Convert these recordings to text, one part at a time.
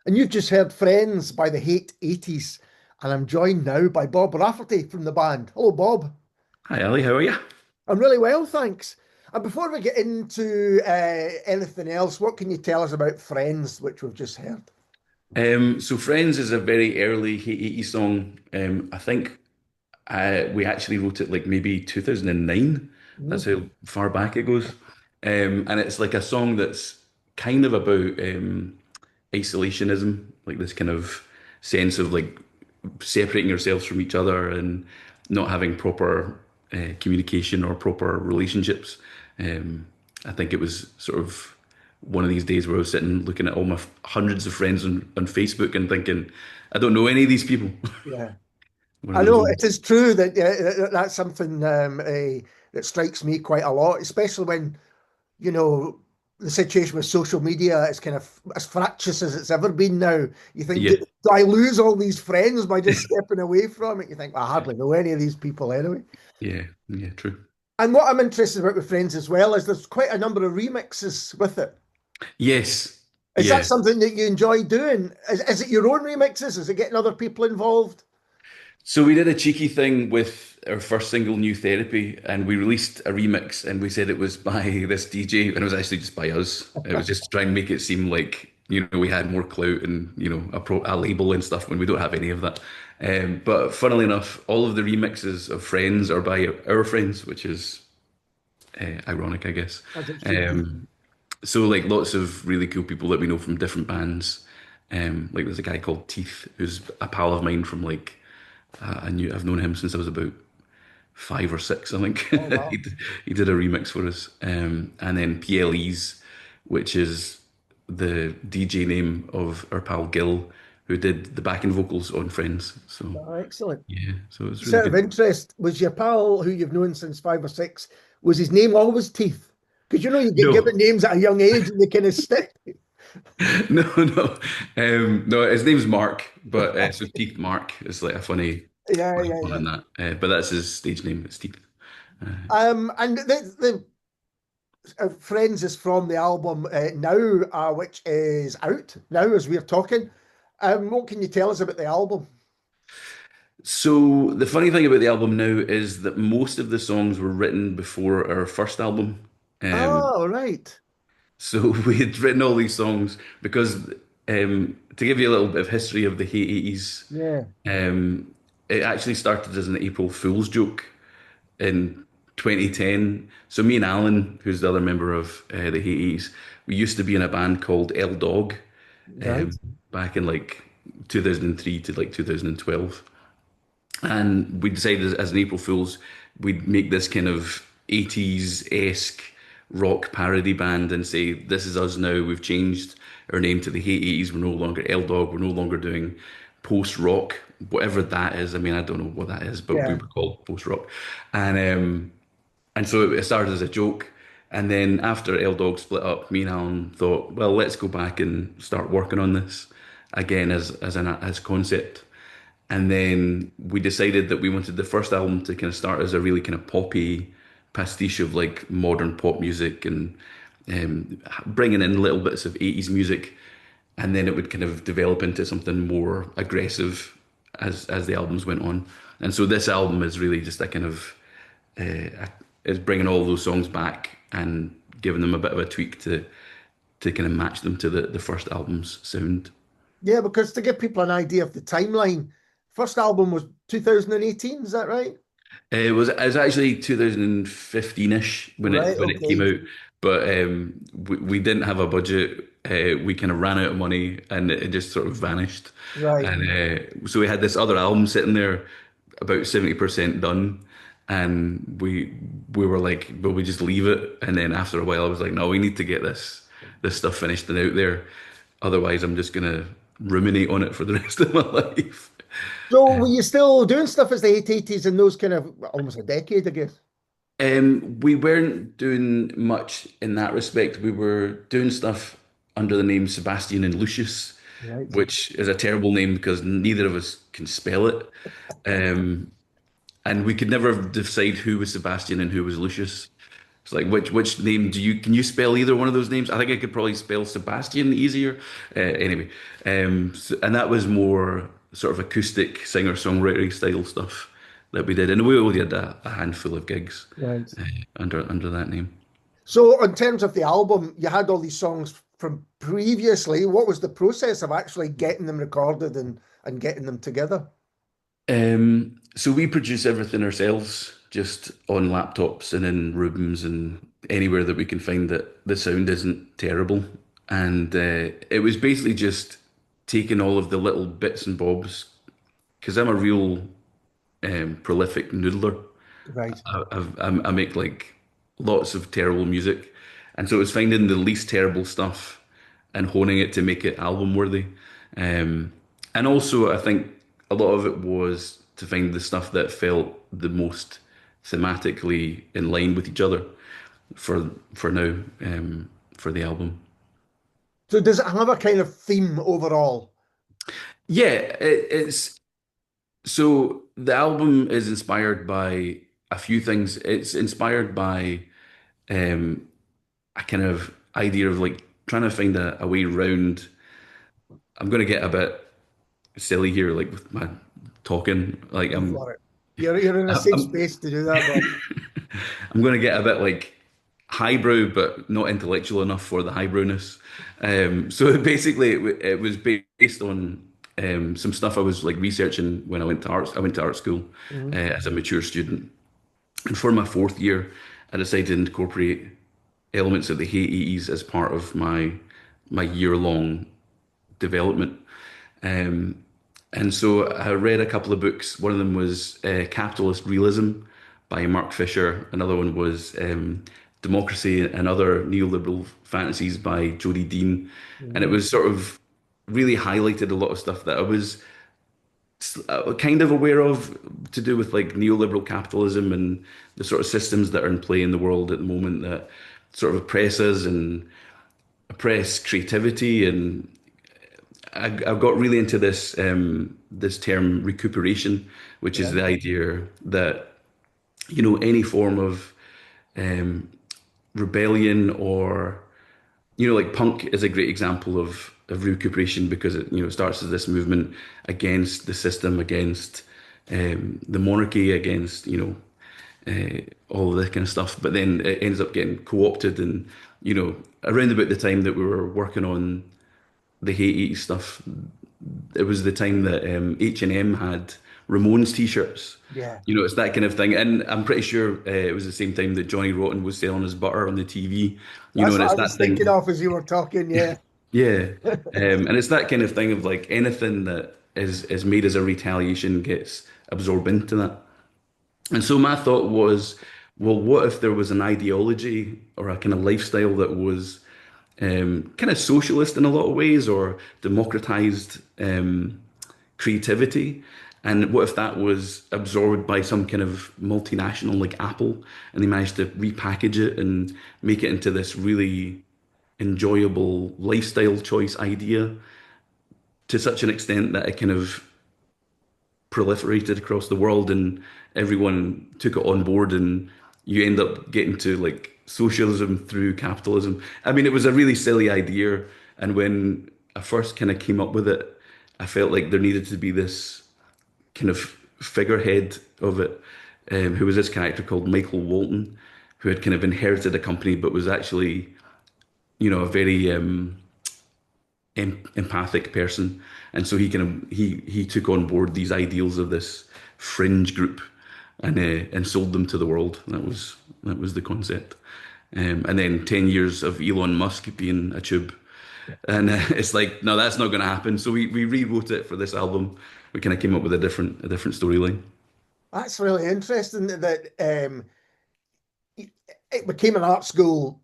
And you've just heard Friends by the Hate 80s. And I'm joined now by Bob Rafferty from the band. Hello, Bob. Hi Ali, how are you? I'm really well, thanks. And before we get into anything else, what can you tell us about Friends, which we've just heard? So Friends is a very early Hate 80s song. I think we actually wrote it like maybe 2009. That's Mm. how far back it goes. And it's like a song that's kind of about isolationism, like this kind of sense of like separating yourselves from each other and not having proper communication or proper relationships. I think it was sort of one of these days where I was sitting looking at all my hundreds of friends on Facebook and thinking, I don't know any of these people. Yeah. One of I those know moments. it is true that that's something that strikes me quite a lot, especially when, you know, the situation with social media is kind of as fractious as it's ever been now. You think, Yeah, do I lose all these friends by just stepping away from it? You think, "Well, I hardly know any of these people anyway." yeah, yeah, true. And what I'm interested about with Friends as well is there's quite a number of remixes with it. Yes, Is that yeah. something that you enjoy doing? Is it your own remixes? Is it getting other people involved? So we did a cheeky thing with our first single, New Therapy, and we released a remix and we said it was by this DJ, and it was actually just by us. It was just to try and make it seem like, we had more clout and, a label and stuff when we don't have any of that. But funnily enough, all of the remixes of Friends are by our friends, which is ironic, I guess. As it should be. Um, so like lots of really cool people that we know from different bands. Like there's a guy called Teeth, who's a pal of mine from like I've known him since I was about 5 or 6, I think. Oh, wow. He did a remix for us. And then PLEs, which is the DJ name of our pal Gil, who did the backing vocals on Friends. So Oh, excellent. yeah, so it was Just really out of good. interest, was your pal who you've known since 5 or 6, was his name always Teeth? Because you know you get No, given names at a young age and they kind of stick. no. No, his name's Mark, but so Teeth Mark is like a Yeah, funny yeah, pun yeah. in that. But that's his stage name. It's Teeth. Uh, And the Friends is from the album Now, which is out now as we're talking. What can you tell us about the album? So the funny thing about the album now is that most of the songs were written before our first album. Um, Oh, right. so we had written all these songs because to give you a little bit of history of the Hate 80s, Yeah, it actually started as an April Fool's joke in 2010. So me and Alan, who's the other member of the Hate 80s, we used to be in a band called L Dog right. back in like 2003 to like 2012. And we decided as an April Fool's, we'd make this kind of 80s-esque rock parody band and say, this is us now. We've changed our name to the Hate 80s. We're no longer L Dog. We're no longer doing post rock, whatever that is. I mean, I don't know what that is, but we Yeah. were called post rock. And so it started as a joke. And then after L Dog split up, me and Alan thought, well, let's go back and start working on this again as concept. And then we decided that we wanted the first album to kind of start as a really kind of poppy pastiche of like modern pop music and bringing in little bits of 80s music. And then it would kind of develop into something more aggressive as the albums went on. And so this album is really just a kind of is bringing all those songs back and giving them a bit of a tweak to kind of match them to the first album's sound. Yeah, because to give people an idea of the timeline, first album was 2018, is that right? It was actually 2015-ish when Right, it came okay. out, but we didn't have a budget. We kind of ran out of money, and it just sort of vanished. Right. And so we had this other album sitting there, about 70% done, and we were like, "Will we just leave it?" And then after a while, I was like, "No, we need to get this stuff finished and out there. Otherwise, I'm just gonna ruminate on it for the rest of my life." So were you still doing stuff as the 80s in those kind of almost a decade, I guess? We weren't doing much in that respect. We were doing stuff under the name Sebastian and Lucius, Right. which is a terrible name because neither of us can spell it. And we could never decide who was Sebastian and who was Lucius. It's like which name do you can you spell either one of those names? I think I could probably spell Sebastian easier. Anyway, and that was more sort of acoustic singer-songwriter style stuff that we did, and we only did a handful of gigs Right. under that name. So, in terms of the album, you had all these songs from previously. What was the process of actually getting them recorded and getting them together? So we produce everything ourselves, just on laptops and in rooms and anywhere that we can find that the sound isn't terrible. And it was basically just taking all of the little bits and bobs, because I'm a real prolific noodler. Right. I make like lots of terrible music, and so it was finding the least terrible stuff and honing it to make it album worthy. And also, I think a lot of it was to find the stuff that felt the most thematically in line with each other for now for the album. So, does it have a kind of theme overall? Yeah, it's so the album is inspired by a few things. It's inspired by um, a kind of idea of like trying to find a way around. I'm going to get a bit silly here, like with my talking. Like Go for it. You're in a safe I'm, space to do that, Bob. I'm going to get a bit like highbrow, but not intellectual enough for the highbrowness. So basically, it was based on some stuff I was like researching when I went to art. I went to art school Mhm. as a mature student, and for my fourth year, I decided to incorporate elements of the Hate Eighties as part of my year long development. Um, and so I read a couple of books. One of them was Capitalist Realism by Mark Fisher. Another one was Democracy and Other Neoliberal Fantasies by Jodie Dean. And it Mhm. was sort of really highlighted a lot of stuff that I was kind of aware of to do with like neoliberal capitalism and the sort of systems that are in play in the world at the moment that sort of oppress us and oppress creativity. And I've got really into this term recuperation, which is Yeah. the idea that any form of um, rebellion or like punk is a great example of recuperation because it starts as this movement against the system, against the monarchy, against all of this kind of stuff. But then it ends up getting co-opted, and around about the time that we were working on the Hate 80s stuff, it was the time that H&M had Ramones t-shirts. Yeah. It's that kind of thing. And I'm pretty sure it was the same time that Johnny Rotten was selling his butter on the TV, That's and what it's I that was thinking thing. of as you were talking. Yeah. Yeah. And it's that kind of thing of like anything that is made as a retaliation gets absorbed into that. And so my thought was, well, what if there was an ideology or a kind of lifestyle that was kind of socialist in a lot of ways or democratized creativity? And what if that was absorbed by some kind of multinational like Apple and they managed to repackage it and make it into this really enjoyable lifestyle choice idea to such an extent that it kind of proliferated across the world and everyone took it on board and you end up getting to like socialism through capitalism. I mean, it was a really silly idea. And when I first kind of came up with it, I felt like there needed to be this kind of figurehead of it, who was this character called Michael Walton, who had kind of inherited a company but was actually, a very empathic person, and so he took on board these ideals of this fringe group, and sold them to the world. That was the concept. And then 10 years of Elon Musk being a tube, and it's like no, that's not going to happen. So we rewrote it for this album. We kind of came up with a different storyline. That's really interesting that it became an art school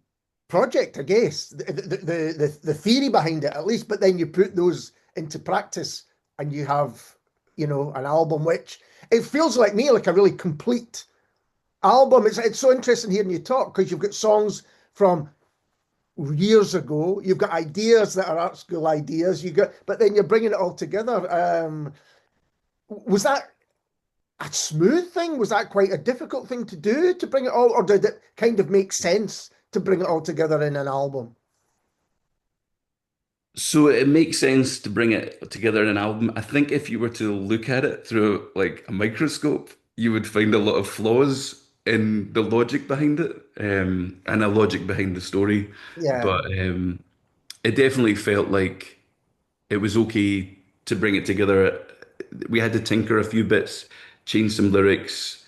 project, I guess. The theory behind it, at least, but then you put those into practice and you have, an album which it feels like me like a really complete album. It's so interesting hearing you talk because you've got songs from years ago, you've got ideas that are art school ideas, but then you're bringing it all together. Was that a smooth thing? Was that quite a difficult thing to do to bring it all, or did it kind of make sense to bring it all together in an album? So it makes sense to bring it together in an album. I think if you were to look at it through like a microscope, you would find a lot of flaws in the logic behind it, and a logic behind the story. Yeah, But it definitely felt like it was okay to bring it together. We had to tinker a few bits, change some lyrics,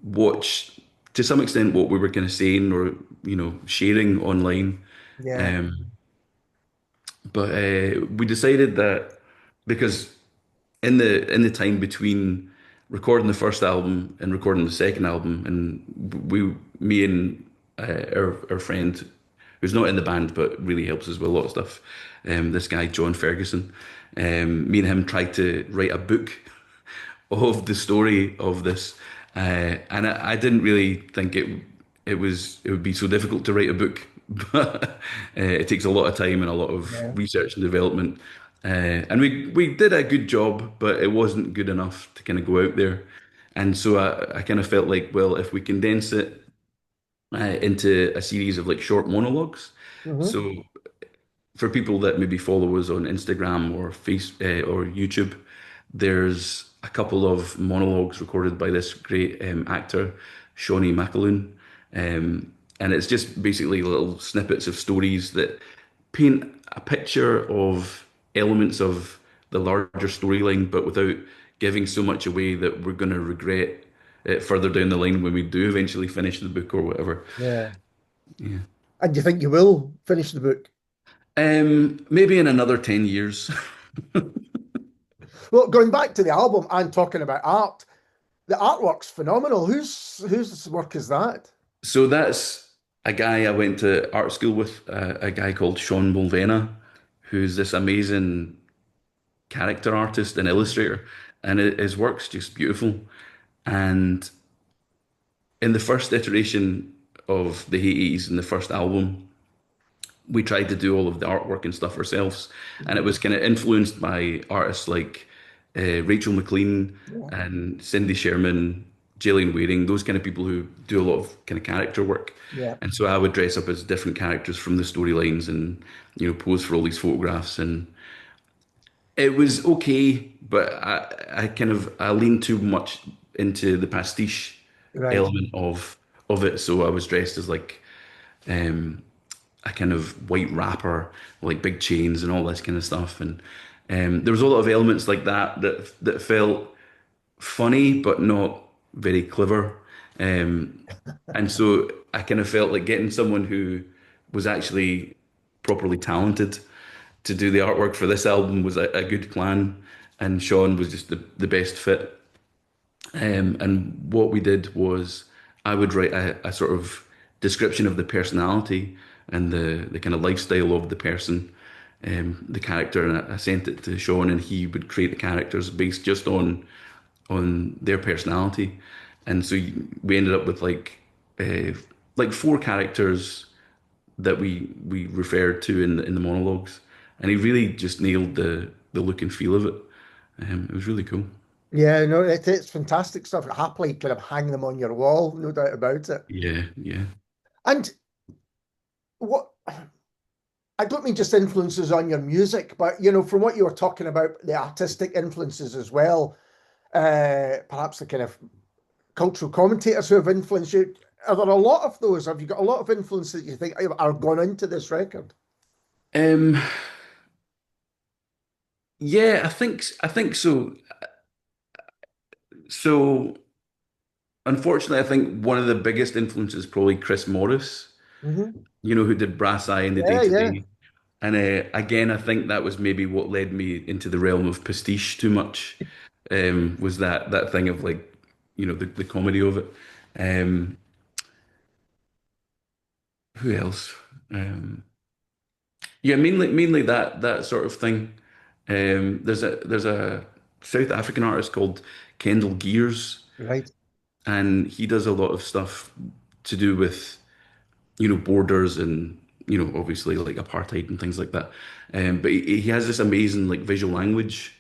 watch to some extent what we were kind of saying or sharing online. yeah. Um, but we decided that because in the time between recording the first album and recording the second album, and me and our friend, who's not in the band but really helps us with a lot of stuff, this guy John Ferguson, me and him tried to write a book of the story of this, and I didn't really think it would be so difficult to write a book, but it takes a lot of time and a lot of Yeah. research and development. And we did a good job, but it wasn't good enough to kind of go out there. And so I kind of felt like, well, if we condense it into a series of like short monologues, Hmm. so for people that maybe follow us on Instagram or or YouTube, there's a couple of monologues recorded by this great actor, Shawnee McAloon, and it's just basically little snippets of stories that paint a picture of elements of the larger storyline, but without giving so much away that we're going to regret it further down the line when we do eventually finish the book or whatever. Yeah. Yeah. And you think you will finish the book? Maybe in another 10 years. Well, going back to the album and talking about art, the artwork's phenomenal. Whose work is that? So that's a guy I went to art school with, a guy called Sean Mulvena, who's this amazing character artist and illustrator, and his work's just beautiful. And in the first iteration of the Hate Eighties in the first album, we tried to do all of the artwork and stuff ourselves, and it Mhm. was kind of influenced by artists like Rachel McLean Yeah. and Cindy Sherman, Gillian Wearing, those kind of people who do a lot of kind of character work. Yeah. And so I would dress up as different characters from the storylines and pose for all these photographs, and it was okay, but I leaned too much into the pastiche Right. element of it. So I was dressed as like um, a kind of white rapper, like big chains and all this kind of stuff. And there was a lot of elements like that felt funny, but not very clever. Um, and so I kind of felt like getting someone who was actually properly talented to do the artwork for this album was a good plan. And Sean was just the best fit. And what we did was I would write a sort of description of the personality and the kind of lifestyle of the person, the character, and I sent it to Sean, and he would create the characters based just on their personality. And so we ended up with like four characters that we referred to in the monologues, and he really just nailed the look and feel of it. It was really cool. Yeah, no, it's fantastic stuff. Happily kind of hang them on your wall, no doubt about it. Yeah, yeah. And what I don't mean just influences on your music, but from what you were talking about, the artistic influences as well, perhaps the kind of cultural commentators who have influenced you. Are there a lot of those? Have you got a lot of influence that you think are gone into this record? Um, yeah, I think so. So unfortunately, I think one of the biggest influences is probably Chris Morris, Hmm. who did Brass Eye and the Day Yeah, to yeah, Day. And again, I think that was maybe what led me into the realm of pastiche too much. Was that thing of like, the comedy of it. Um, who else? Um, yeah, mainly that sort of thing. There's a South African artist called Kendall Gears, right. and he does a lot of stuff to do with borders and obviously like apartheid and things like that. But he has this amazing like visual language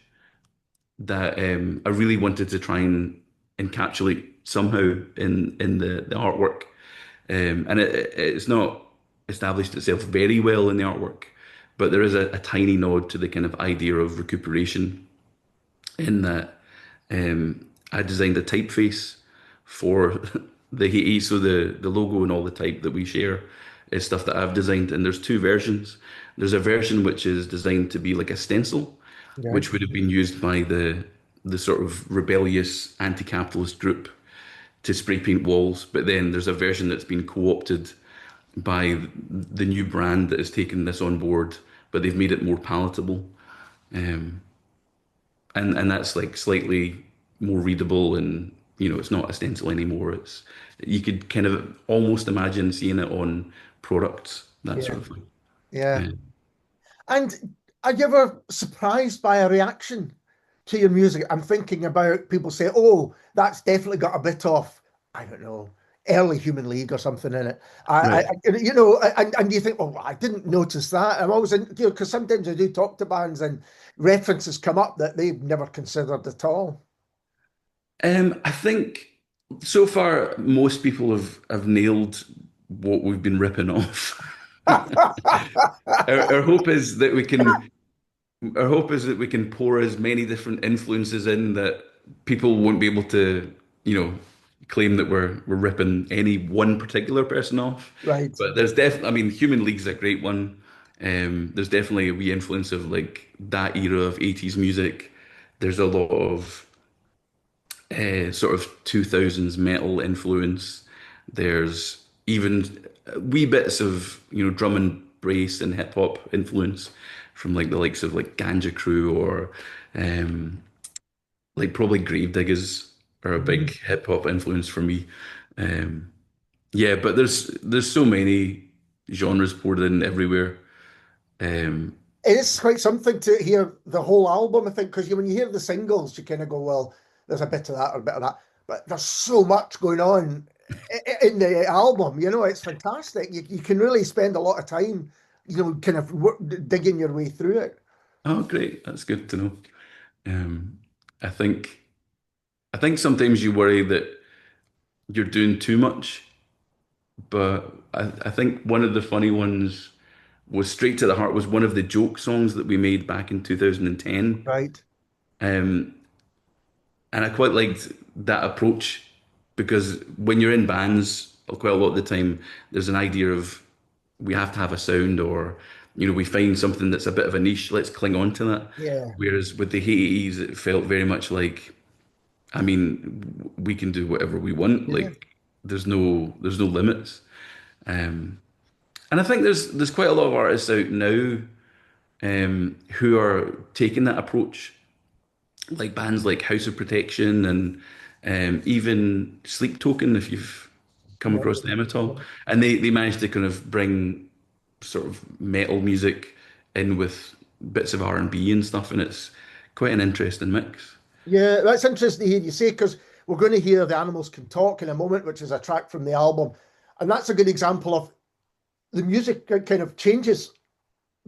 that I really wanted to try and encapsulate somehow in the artwork. And it's not established itself very well in the artwork, but there is a tiny nod to the kind of idea of recuperation in that I designed a typeface for the Haiti, so the logo and all the type that we share is stuff that I've designed, and there's two versions. There's a version which is designed to be like a stencil, Yeah. which would have been used by the sort of rebellious anti-capitalist group to spray paint walls. But then there's a version that's been co-opted by the new brand that has taken this on board, but they've made it more palatable. Um, and that's like slightly more readable, and it's not a stencil anymore. It's you could kind of almost imagine seeing it on products, that Yeah. sort of thing. Yeah. Yeah. And are you ever surprised by a reaction to your music? I'm thinking about people say, "Oh, that's definitely got a bit of, I don't know, early Human League or something in it." Right. And you think, "Oh, I didn't notice that." I'm always in, because sometimes I do talk to bands and references come up that they've never considered at all. I think so far most people have nailed what we've been ripping off. Our hope is that we can Our hope is that we can pour as many different influences in that people won't be able to, you know, claim that we're ripping any one particular person off. Right. But there's definitely, I mean, Human League's a great one. There's definitely a wee influence of like that era of 80s music. There's a lot of sort of 2000s metal influence. There's even wee bits of, drum and bass and hip hop influence from like the likes of like Ganja Crew or um, like probably Gravediggers are a big Mhm. hip hop influence for me. Um, yeah, but there's so many genres poured in everywhere. Um, It's quite something to hear the whole album, I think, because when you hear the singles, you kind of go, well, there's a bit of that or a bit of that. But there's so much going on in the album, it's fantastic. You can really spend a lot of time, kind of digging your way through it. oh, great, that's good to know. Um, I think I think sometimes you worry that you're doing too much, but I think one of the funny ones was Straight to the Heart was one of the joke songs that we made back in 2010. Right. Um, and I quite liked that approach because when you're in bands, quite a lot of the time, there's an idea of we have to have a sound or, we find something that's a bit of a niche, let's cling on to that. Yeah. Whereas with the Hate Eighties, it felt very much like, I mean, we can do whatever we want. Yeah. Like there's no limits. Um, and I think there's quite a lot of artists out now who are taking that approach, like bands like House of Protection and even Sleep Token, if you've come No. across them at all. And they managed to kind of bring sort of metal music in with bits of R&B and stuff, and it's quite an interesting mix. Yeah, that's interesting to hear you say because we're going to hear The Animals Can Talk in a moment, which is a track from the album. And that's a good example of the music kind of changes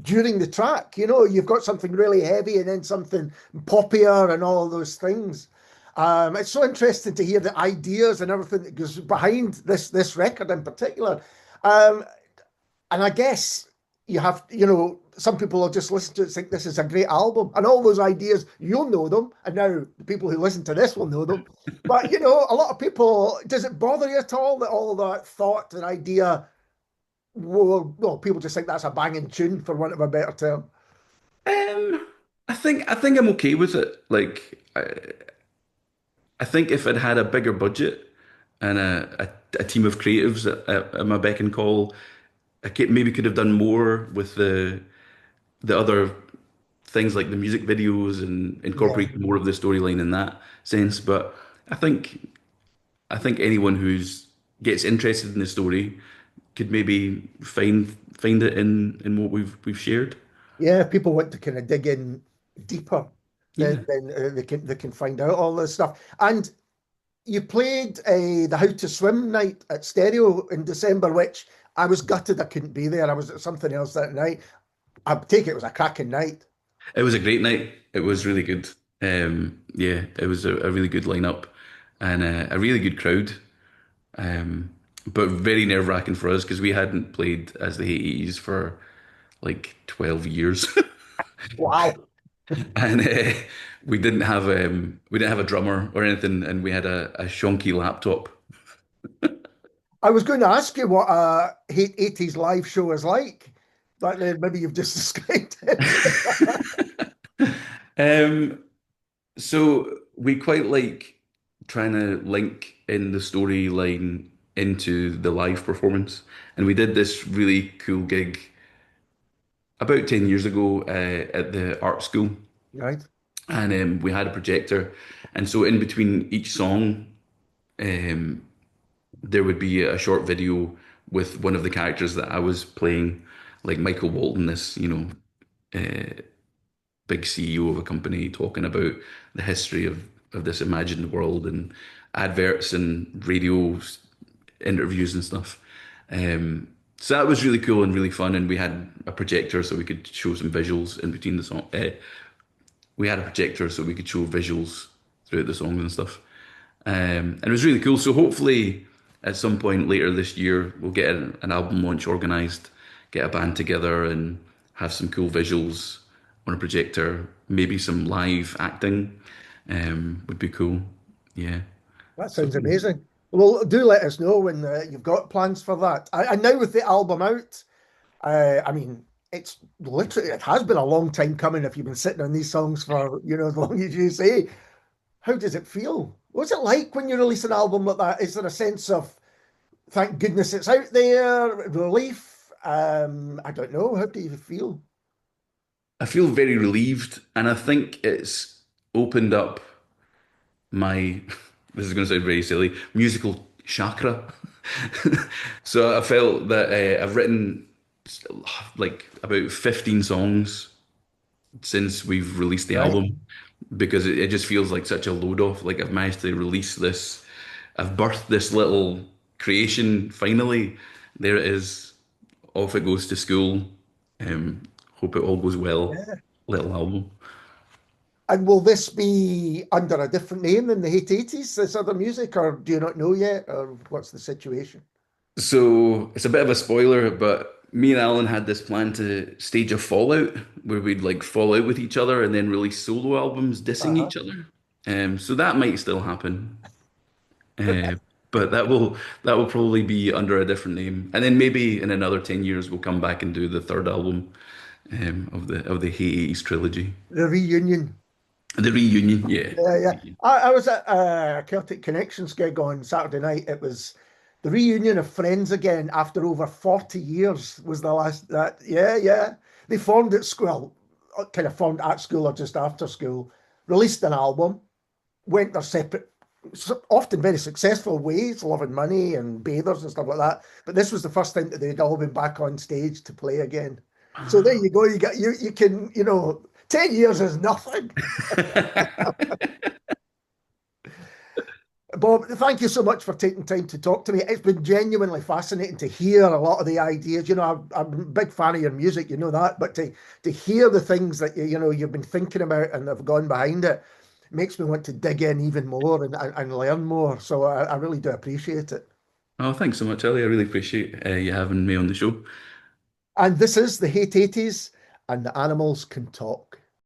during the track. You've got something really heavy and then something poppier and all of those things. It's so interesting to hear the ideas and everything that goes behind this record in particular. Um, and I guess you have, some people will just listen to it and think this is a great album, and all those ideas, you'll know them. And now the people who listen to this will know them. But, a lot of people, does it bother you at all that all that thought and idea, well, people just think that's a banging tune, for want of a better term? I think I'm okay with it. Like I think if I'd had a bigger budget and a team of creatives at my beck and call, maybe could have done more with the other things like the music videos and Yeah. incorporate more of the storyline in that sense. But I think I think anyone who's gets interested in the story could maybe find it in what we've shared. Yeah, if people want to kind of dig in deeper, then, Yeah. they can find out all this stuff. And you played the How to Swim night at Stereo in December, which I was gutted I couldn't be there. I was at something else that night. I take it was a cracking night. It was a great night. It was really good. Yeah, it was a really good lineup. and a really good crowd. Um, but very nerve-wracking for us because we hadn't played as the Hate Eighties for like 12 years. Wow. And we didn't have a drummer or anything, and we had a shonky laptop. I was going to ask you what a Hate 80s live show is like, but then maybe you've just described it. Um, so we quite like trying to link in the storyline into the live performance, and we did this really cool gig about 10 years ago at the art school, Right. and we had a projector, and so in between each song, um, there would be a short video with one of the characters that I was playing, like Michael Walton, this, big CEO of a company talking about the history of this imagined world and adverts and radio interviews and stuff. So that was really cool and really fun. And we had a projector so we could show some visuals in between the song. We had a projector so we could show visuals throughout the songs and stuff. And it was really cool. So hopefully, at some point later this year, we'll get an album launch organized, get a band together, and have some cool visuals on a projector. Maybe some live acting would be cool. Yeah. That So sounds amazing. Well, do let us know when you've got plans for that. And now with the album out, I mean, it's literally, it has been a long time coming if you've been sitting on these songs for, as long as you say. How does it feel? What's it like when you release an album like that? Is there a sense of, thank goodness it's out there, relief? I don't know. How do you feel? I feel very relieved, and I think it's opened up my, this is going to sound very silly, musical chakra. So I felt that I've written like about 15 songs since we've released the Right. album because it just feels like such a load off. Like I've managed to release this, I've birthed this little creation finally. There it is. Off it goes to school. Hope it all goes well. Yeah. Little album. And will this be under a different name than the Hate 80s, this other music, or do you not know yet, or what's the situation? So it's a bit of a spoiler, but me and Alan had this plan to stage a fallout where we'd like fall out with each other and then release solo albums dissing Uh-huh. each other. So that might still happen. Uh, but that will probably be under a different name. And then maybe in another 10 years we'll come back and do the third album of the Hate Eighties trilogy. The reunion. The reunion, yeah. Yeah, yeah. I was at a Celtic Connections gig on Saturday night. It was the reunion of friends again after over 40 years was the last that. Yeah, yeah. They formed at school, kind of formed at school or just after school, released an album, went their separate, often very successful ways, Love and Money and Bathers and stuff like that. But this was the first time that they'd all been back on stage to play again. So there you go. You can, 10 years is nothing. Bob, thank you so much for taking time to talk to me. It's been genuinely fascinating to hear a lot of the ideas. I'm a big fan of your music, you know that, but to hear the things that you've been thinking about and have gone behind it makes me want to dig in even more and learn more. So I really do appreciate it. Oh, thanks so much, Ellie. I really appreciate you having me on the show. And this is the Hate 80s, and the animals can talk.